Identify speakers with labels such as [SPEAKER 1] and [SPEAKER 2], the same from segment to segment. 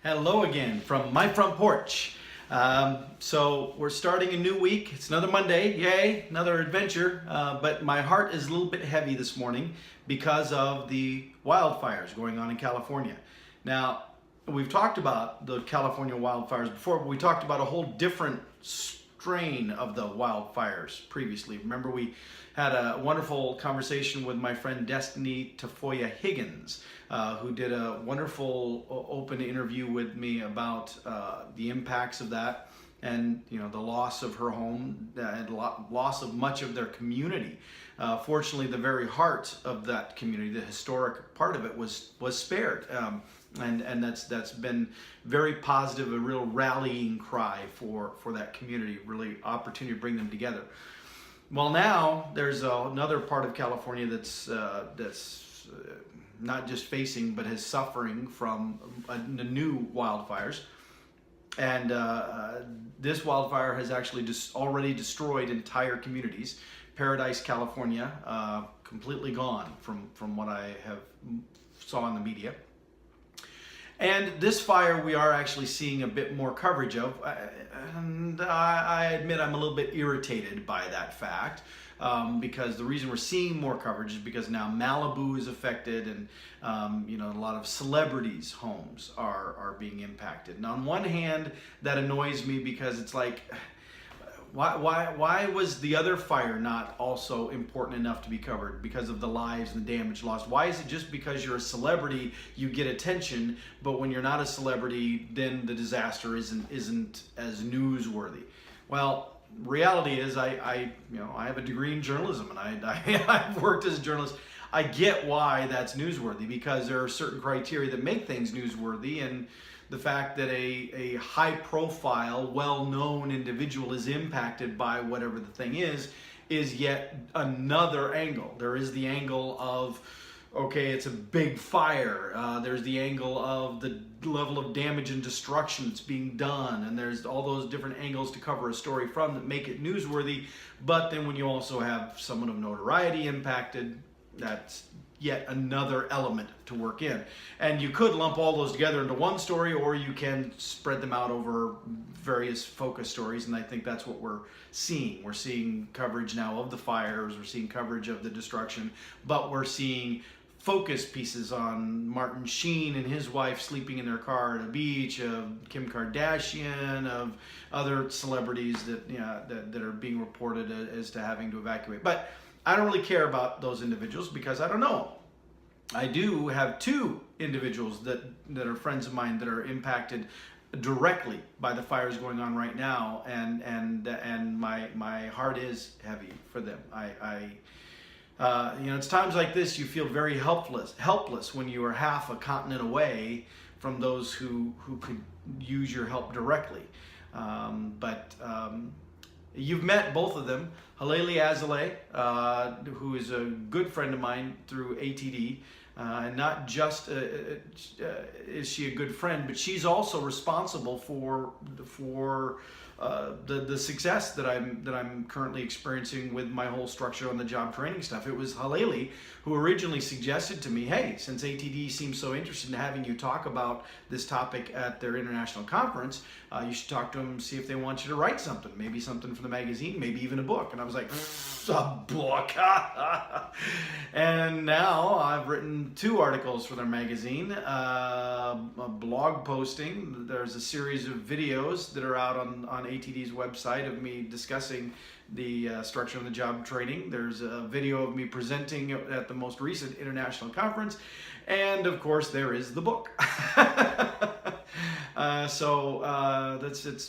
[SPEAKER 1] Hello again from my front porch. So we're starting a new week. It's another Monday, yay, another adventure. But my heart is a little bit heavy this morning because of the wildfires going on in California. Now, we've talked about the California wildfires before, but we talked about a whole different strain of the wildfires previously. Remember, we had a wonderful conversation with my friend Destiny Tafoya Higgins, who did a wonderful open interview with me about the impacts of that, and the loss of her home and loss of much of their community. Fortunately, the very heart of that community, the historic part of it, was spared. And that's been very positive, a real rallying cry for that community, really opportunity to bring them together. Well, now there's another part of California that's not just facing, but is suffering from the new wildfires. And this wildfire has actually already destroyed entire communities. Paradise, California, completely gone from what I have saw in the media. And this fire we are actually seeing a bit more coverage of, and I admit I'm a little bit irritated by that fact, because the reason we're seeing more coverage is because now Malibu is affected, and a lot of celebrities' homes are being impacted. And on one hand, that annoys me because it's like, why was the other fire not also important enough to be covered because of the lives and the damage lost? Why is it just because you're a celebrity you get attention, but when you're not a celebrity, then the disaster isn't as newsworthy? Well, reality is I have a degree in journalism, and I've worked as a journalist. I get why that's newsworthy, because there are certain criteria that make things newsworthy, and the fact that a high-profile, well-known individual is impacted by whatever the thing is yet another angle. There is the angle of, okay, it's a big fire. There's the angle of the level of damage and destruction that's being done, and there's all those different angles to cover a story from that make it newsworthy. But then when you also have someone of notoriety impacted, that's yet another element to work in. And you could lump all those together into one story, or you can spread them out over various focus stories, and I think that's what we're seeing. We're seeing coverage now of the fires, we're seeing coverage of the destruction, but we're seeing focus pieces on Martin Sheen and his wife sleeping in their car at a beach, of Kim Kardashian, of other celebrities that are being reported as to having to evacuate. But I don't really care about those individuals because I don't know. I do have two individuals that are friends of mine that are impacted directly by the fires going on right now, and my heart is heavy for them. It's times like this you feel very helpless when you are half a continent away from those who could use your help directly. You've met both of them. Haleli Azaleh, who is a good friend of mine through ATD, and not just is she a good friend, but she's also responsible for the success that I'm currently experiencing with my whole structure on the job training stuff. It was Haleli who originally suggested to me, hey, since ATD seems so interested in having you talk about this topic at their international conference, you should talk to them, see if they want you to write something, maybe something for the magazine, maybe even a book. And I was like, a book? And now I've written 2 articles for their magazine, a blog posting. There's a series of videos that are out on ATD's website of me discussing the structure of the job training. There's a video of me presenting at the most recent international conference, and of course there is the book.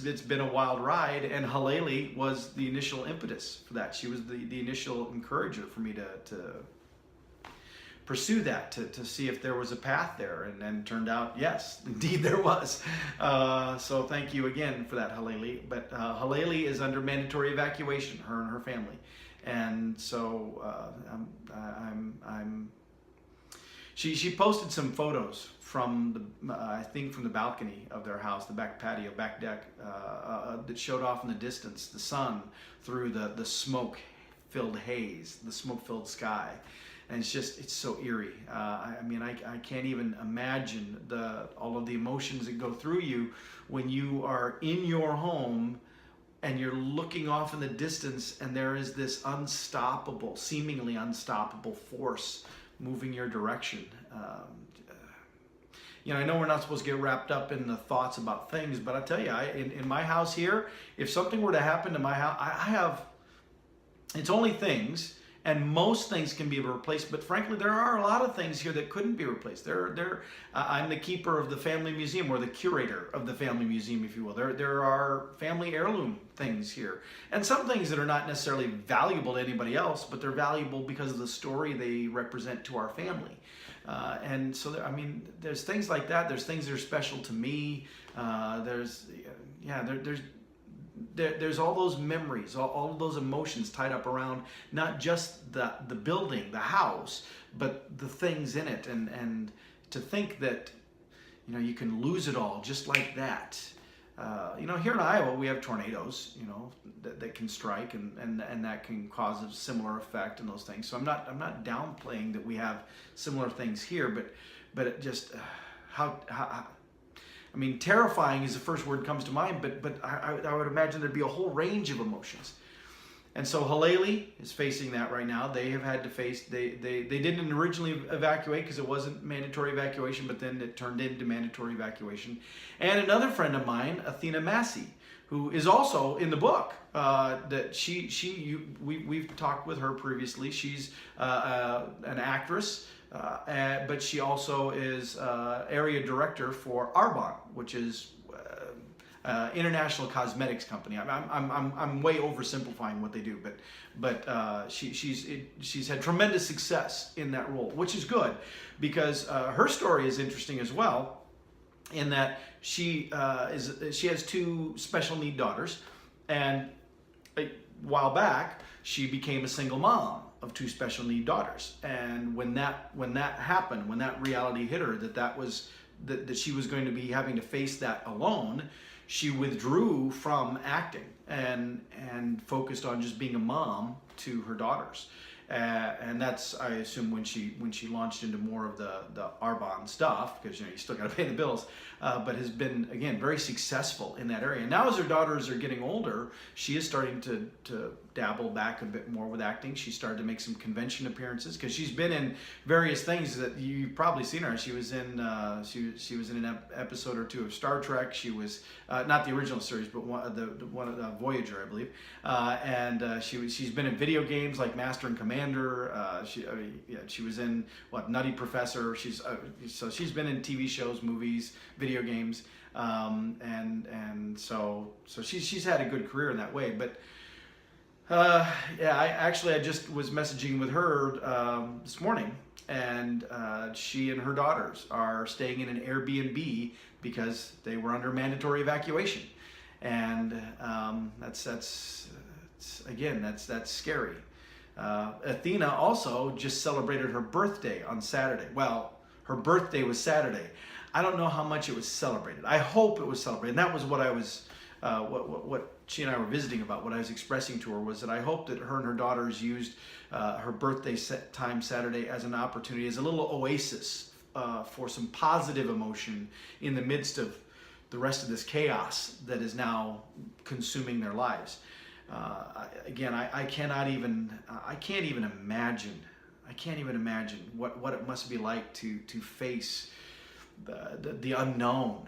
[SPEAKER 1] It's been a wild ride, and Haleli was the initial impetus for that. She was the initial encourager for me to pursue that, to see if there was a path there, and then turned out, yes, indeed there was. So thank you again for that, Haleli. But Haleli is under mandatory evacuation, her and her family, and so she posted some photos from I think from the balcony of their house, the back patio, back deck, that showed off in the distance the sun through the smoke-filled haze, the smoke-filled sky. and it's so eerie. I mean, I can't even imagine all of the emotions that go through you when you are in your home and you're looking off in the distance, and there is this unstoppable, seemingly unstoppable force moving your direction. I know we're not supposed to get wrapped up in the thoughts about things, but I tell you, in my house here, if something were to happen to my house, it's only things, and most things can be replaced, but frankly, there are a lot of things here that couldn't be replaced. I'm the keeper of the family museum, or the curator of the family museum, if you will. There are family heirloom things here, and some things that are not necessarily valuable to anybody else, but they're valuable because of the story they represent to our family. And so, there's things like that. There's things that are special to me. There's all those memories, all of those emotions tied up around not just the building, the house, but the things in it. And to think that, you can lose it all just like that. Here in Iowa, we have tornadoes, that can strike, and that can cause a similar effect and those things. So I'm not downplaying that we have similar things here, but it just terrifying is the first word that comes to mind, but I would imagine there'd be a whole range of emotions. And so Halali is facing that right now. They have had to face, they didn't originally evacuate because it wasn't mandatory evacuation, but then it turned into mandatory evacuation. And another friend of mine, Athena Massey, who is also in the book, that we've talked with her previously. She's an actress, but she also is area director for Arbonne, which is international cosmetics company. I'm way oversimplifying what they do, but she's had tremendous success in that role, which is good because her story is interesting as well, in that she has two special need daughters, and a while back she became a single mom of two special need daughters. And when that happened, when that reality hit her, that she was going to be having to face that alone, she withdrew from acting and focused on just being a mom to her daughters. And that's, I assume, when she launched into more of the Arbonne stuff, because you still got to pay the bills, but has been, again, very successful in that area. And now as her daughters are getting older, she is starting to dabble back a bit more with acting. She started to make some convention appearances because she's been in various things that you've probably seen her. She was in she was in an episode or two of Star Trek. She was not the original series, but one of the Voyager, I believe. And she's been in video games like Master and Commander. She was in Nutty Professor. So she's been in TV shows, movies, video games, and so she's had a good career in that way. But I just was messaging with her this morning, and she and her daughters are staying in an Airbnb because they were under mandatory evacuation, and that's scary. Athena also just celebrated her birthday on Saturday. Well, her birthday was Saturday. I don't know how much it was celebrated. I hope it was celebrated. And that was what I was, what she and I were visiting about. What I was expressing to her was that I hope that her and her daughters used her birthday time Saturday as an opportunity, as a little oasis for some positive emotion in the midst of the rest of this chaos that is now consuming their lives. I can't even imagine what it must be like to face the unknown.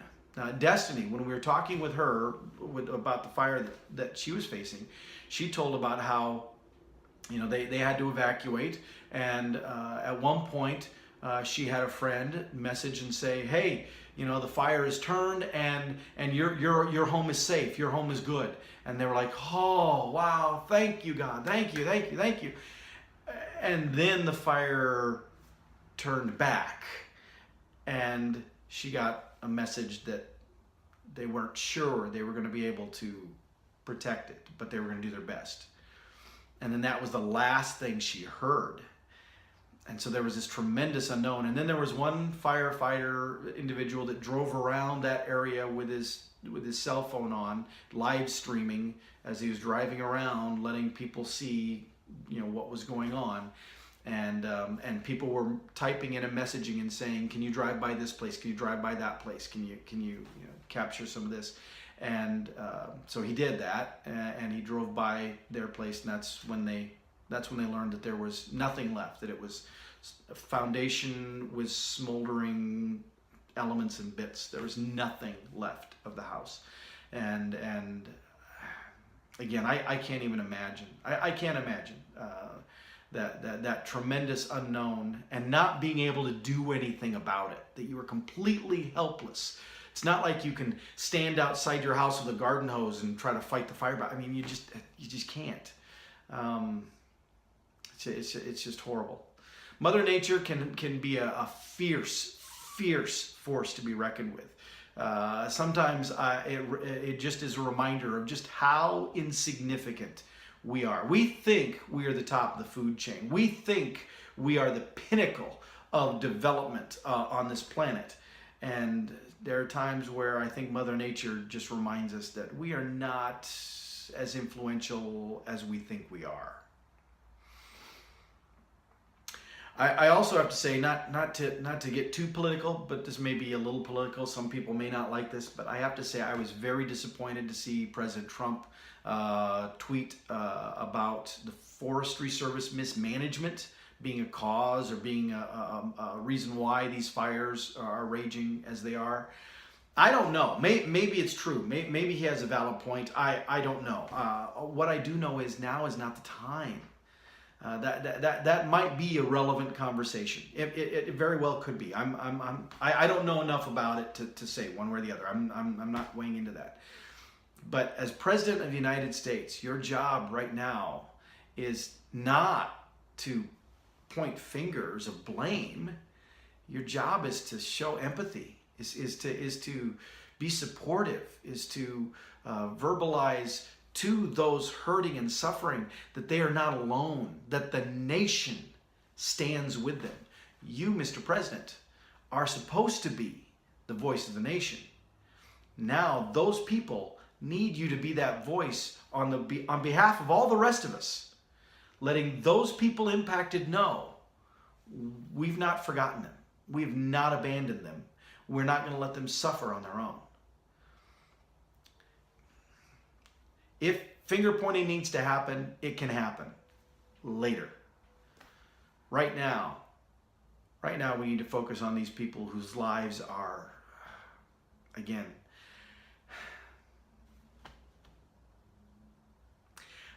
[SPEAKER 1] Destiny, when we were talking with her about the fire that she was facing, she told about how they had to evacuate, and at one point she had a friend message and say, "Hey, the fire is turned, and your home is safe, your home is good." And they were like, "Oh, wow, thank you, God, thank you." And then the fire turned back, and she got a message that they weren't sure they were going to be able to protect it, but they were going to do their best. And then that was the last thing she heard. And so there was this tremendous unknown. And then there was one firefighter individual that drove around that area with his cell phone on, live streaming as he was driving around, letting people see, what was going on. and people were typing in and messaging and saying, "Can you drive by this place? Can you drive by that place? Can you capture some of this?" And so he did that, and he drove by their place, and that's when they learned that there was nothing left. That it was foundation was smoldering elements and bits. There was nothing left of the house, and again, I can't even imagine. I can't imagine that tremendous unknown and not being able to do anything about it. That you were completely helpless. It's not like you can stand outside your house with a garden hose and try to fight the fire. I mean, you just can't. It's just horrible. Mother Nature can be a fierce force to be reckoned with. Sometimes it just is a reminder of just how insignificant we are. We think we are the top of the food chain. We think we are the pinnacle of development on this planet. And there are times where I think Mother Nature just reminds us that we are not as influential as we think we are. I also have to say, not to get too political, but this may be a little political. Some people may not like this, but I have to say I was very disappointed to see President Trump tweet about the Forestry Service mismanagement being a cause or being a reason why these fires are raging as they are. I don't know. Maybe it's true. Maybe he has a valid point. I don't know. What I do know is now is not the time. That might be a relevant conversation. It very well could be. I don't know enough about it to say one way or the other. I'm not weighing into that. But as President of the United States, your job right now is not to point fingers of blame. Your job is to show empathy. Is to be supportive. Is to verbalize to those hurting and suffering that they are not alone, that the nation stands with them. You, Mr. President, are supposed to be the voice of the nation. Now, those people need you to be that voice on behalf of all the rest of us, letting those people impacted know we've not forgotten them. We've not abandoned them. We're not going to let them suffer on their own. If finger pointing needs to happen, it can happen later. Right now, we need to focus on these people whose lives are, again,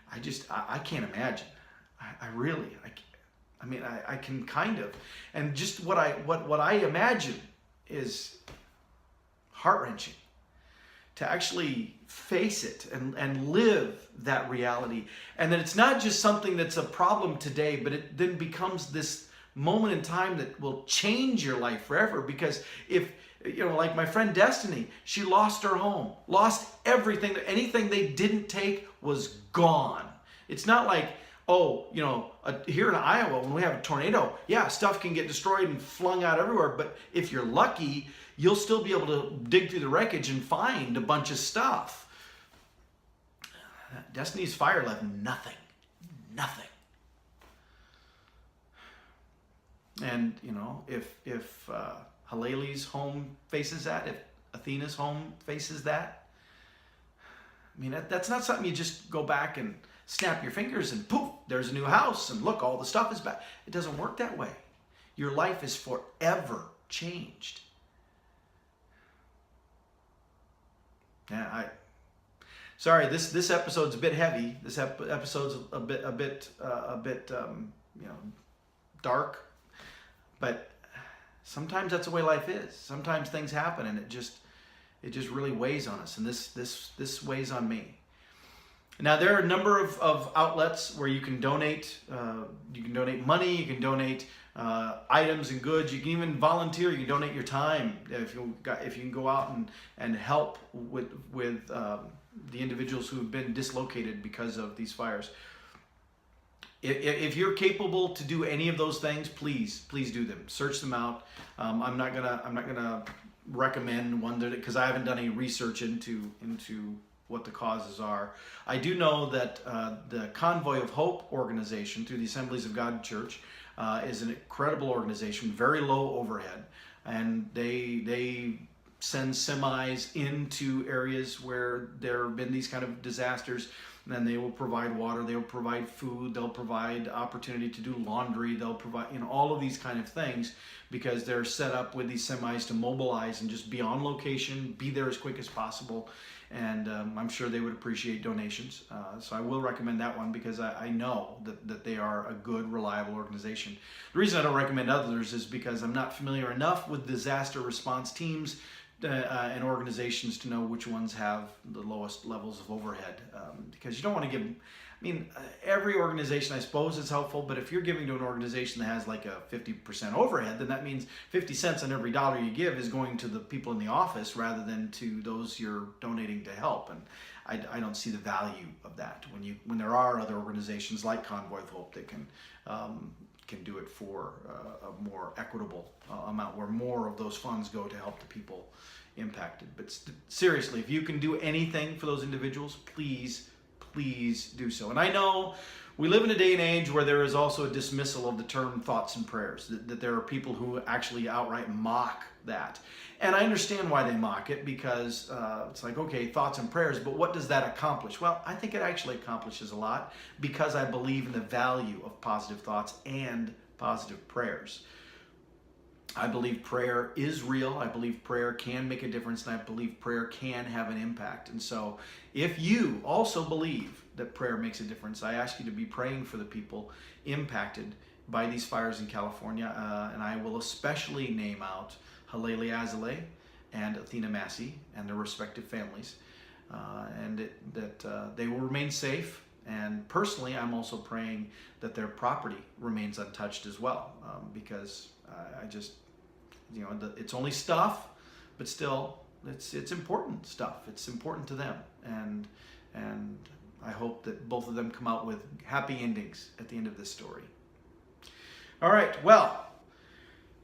[SPEAKER 1] I can't imagine. I can kind of, and just what I imagine is heart-wrenching. To actually face it and live that reality. And that it's not just something that's a problem today, but it then becomes this moment in time that will change your life forever. Because if, like my friend Destiny, she lost her home, lost everything. Anything they didn't take was gone. It's not like, here in Iowa, when we have a tornado, yeah, stuff can get destroyed and flung out everywhere. But if you're lucky, you'll still be able to dig through the wreckage and find a bunch of stuff. Destiny's fire left nothing. And, if Haleli's home faces that, if Athena's home faces that, that's not something you just go back and snap your fingers and poof, there's a new house and look, all the stuff is back. It doesn't work that way. Your life is forever changed. Yeah, sorry. This episode's a bit heavy. This episode's a bit dark. But sometimes that's the way life is. Sometimes things happen, and it just really weighs on us. And this weighs on me. Now there are a number of outlets where you can donate. You can donate money. You can donate items and goods. You can even volunteer. You can donate your time if you can go out and help with the individuals who have been dislocated because of these fires. If you're capable to do any of those things, please do them. Search them out. I'm not gonna recommend one because I haven't done any research into what the causes are. I do know that the Convoy of Hope organization through the Assemblies of God Church is an incredible organization, very low overhead, and they send semis into areas where there have been these kind of disasters. And then they will provide water, they'll provide food, they'll provide opportunity to do laundry, they'll provide, all of these kind of things, because they're set up with these semis to mobilize and just be on location, be there as quick as possible. And I'm sure they would appreciate donations. So I will recommend that one, because I know that they are a good, reliable organization. The reason I don't recommend others is because I'm not familiar enough with disaster response teams and organizations to know which ones have the lowest levels of overhead, because you don't want to give, every organization I suppose is helpful, but if you're giving to an organization that has like a 50% overhead, then that means 50 cents on every dollar you give is going to the people in the office rather than to those you're donating to help. And I don't see the value of that when there are other organizations like Convoy of Hope that can do it for a more equitable amount, where more of those funds go to help the people impacted. But seriously, if you can do anything for those individuals, please do so. And I know we live in a day and age where there is also a dismissal of the term thoughts and prayers, that there are people who actually outright mock that. And I understand why they mock it, because it's like, okay, thoughts and prayers, but what does that accomplish? Well, I think it actually accomplishes a lot, because I believe in the value of positive thoughts and positive prayers. I believe prayer is real. I believe prayer can make a difference, and I believe prayer can have an impact. And so if you also believe that prayer makes a difference, I ask you to be praying for the people impacted by these fires in California. And I will especially name out Halele Azale and Athena Massey and their respective families, and that they will remain safe. And personally, I'm also praying that their property remains untouched as well, because I just, it's only stuff, but still, it's important stuff. It's important to them, and I hope that both of them come out with happy endings at the end of this story. All right, well,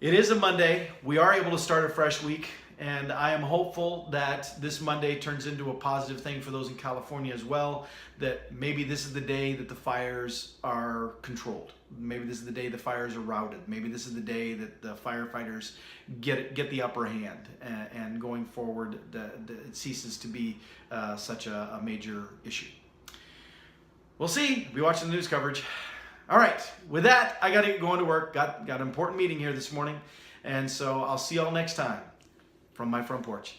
[SPEAKER 1] it is a Monday. We are able to start a fresh week, and I am hopeful that this Monday turns into a positive thing for those in California as well, that maybe this is the day that the fires are controlled. Maybe this is the day the fires are routed. Maybe this is the day that the firefighters get the upper hand, and going forward, it ceases to be such a major issue. We'll see. Be watching the news coverage. All right, with that, I got to get going to work. Got an important meeting here this morning, and so I'll see y'all next time from my front porch.